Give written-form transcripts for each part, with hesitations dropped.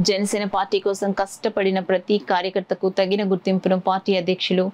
Janasena party కోసం కష్టపడిన ప్రతి కార్యకర్తకు తగిన గుర్తింపును పార్టీ అధ్యక్షులు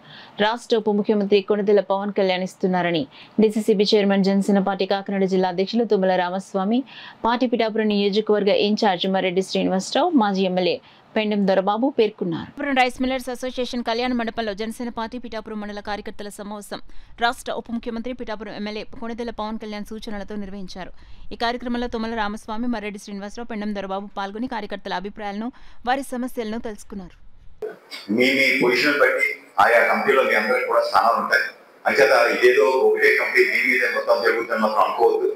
రాష్ట్ర ఉప ముఖ్యమంత్రి కొణిదెల పవన్ కళ్యాణ్ ఇస్తున్నారని DCCB chairman Janasena party Kakinada జిల్లా అధ్యక్షులు తుమ్మల రామస్వామి, పార్టీ పిఠాపురం నియోజకవర్గ ఇన్ఛార్జ్ మరెడ్డి శ్రీనివాసరావు, మాజీ ఎమ్మెల్యే పెండెం దొరబాబు పేర్కొన్నారు. రైస్ మిల్లర్స్ అసోసియేషన్ కళ్యాణ మండపంలో జనసేన పార్టీ పిఠాపురం మండల కార్యకర్తల సమావేశం రాష్ట్ర ఉప ముఖ్యమంత్రి పిఠాపురం ఎమ్మెల్యే కొణిదెల పవన్ కళ్యాణ్ సూచనలతో నిర్వహించారు. ఈ కార్యక్రమంలో తుమ్మల రామస్వామి, మరెడ్డి శ్రీనివాసరావు, పెండెం దొరబాబు పాల్గొని కార్యకర్తల అభిప్రాయాలను, వారి సమస్యలను తెలుసుకున్నారు. మీ పొజిషన్ బట్టి ఆయా కమిటీలో మీ అందరికీ కూడా స్థానాలు ఉంటాయి. అంచేత ఇదేదో ఒకటే కమిటీ మీ మీద మొత్తం జరుగుతున్న మాత్రం అనుకోవద్దు.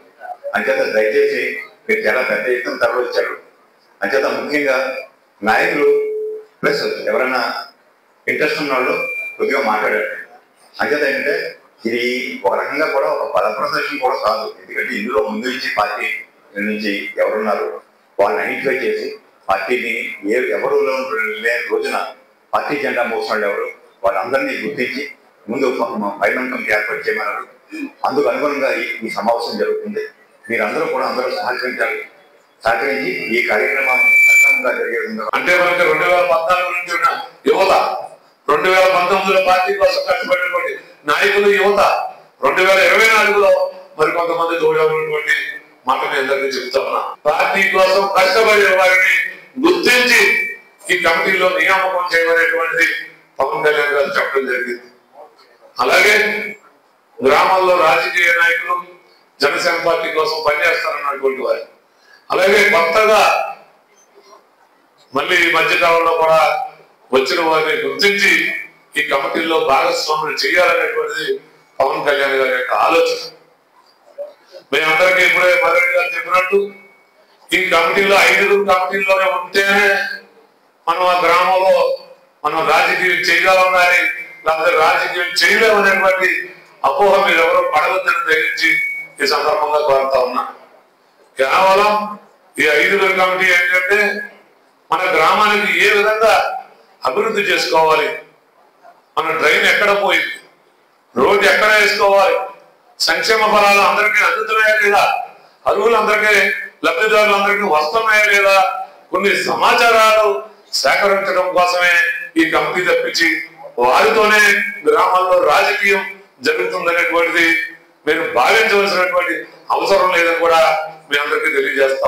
అంచేత దయచేసి మీరు చాలా పెద్ద ఎత్తున తరలిచ్చారు. అంచేత ముఖ్యంగా నాయకులు ప్లస్ ఎవరైనా ఇంట్రెస్ట్ ఉన్న వాళ్ళు కొద్దిగా మాట్లాడారు. అంచేత ఏంటంటే ఇది ఒక రకంగా కూడా ఒక బల ప్రదర్శన కూడా కాదు. ఎందుకంటే ఇందులో ముందు నుంచి పార్టీ నుంచి ఎవరున్నారు వాళ్ళని ఐడెంటిఫై చేసి పార్టీని ఎవరు లేని రోజున పార్టీ జెండా మోసిన వాళ్ళు ఎవరు వాళ్ళందరినీ గుర్తించి ముందు ఫైనల్ కమిటీ ఏర్పాటు చేయమన్నారు. అందుకు అనుగుణంగా ఈ సమావేశం జరుగుతుంది. మీరందరూ కూడా అందరూ సహకరించి ఈ కార్యక్రమం అంటే మనకి 2014 నుంచి ఉన్న యువత, 2019లో పార్టీ కోసం కష్టపడినటువంటి నాయకులు యువత, 2024లో మరి కొంతమంది తోడైనటువంటి మాట మీ అందరికీ చెప్తా ఉన్నా. పార్టీ కోసం కష్టపడే వారిని గుర్తించి ఈ కమిటీలో నియామకం చేయమనేటువంటిది పవన్ కళ్యాణ్ గారు చెప్పడం జరిగింది. అలాగే గ్రామాల్లో రాజకీయ నాయకులు జనసేన పార్టీ కోసం పనిచేస్తారన్నటువంటి వారు, అలాగే కొత్తగా మళ్ళీ ఈ మధ్యకాలంలో కూడా వచ్చిన వారిని గుర్తించి ఈ కమిటీల్లో భాగస్వాములు చేయాలనేటువంటిది పవన్ కళ్యాణ్ గారి యొక్క ఆలోచన. మేమందరికీ ఇప్పుడే మరెడ్డి గారు చెప్పినట్టు ఈ కమిటీలో 5 కమిటీల్లోనే ఉంటేనే మనం ఆ గ్రామంలో మనం రాజకీయం చేయగలం, కానీ లేకపోతే రాజకీయం చేయలేమనేటువంటి అపోహ మీరు ఎవరో పడవద్దని గ్రహించి ఈ సందర్భంగా కోరుతా ఉన్నా. కేవలం ఈ 5 కమిటీ ఏంటంటే మన గ్రామానికి ఏ విధంగా అభివృద్ధి చేసుకోవాలి, మన డ్రైన్ ఎక్కడ పోయింది, రోడ్డు ఎక్కడ వేసుకోవాలి, సంక్షేమ ఫలాలు అందరికీ అందుతున్నాయా లేదా, అరువులందరికీ లబ్ధిదారులందరికీ వస్తున్నాయా లేదా, కొన్ని సమాచారాలు సేకరించడం కోసమే ఈ కమిటీ తప్పించి వారితోనే గ్రామాల్లో రాజకీయం జరుగుతుందనేటువంటిది మీరు భావించవలసినటువంటి అవసరం లేదని కూడా మీ అందరికీ తెలియజేస్తాం.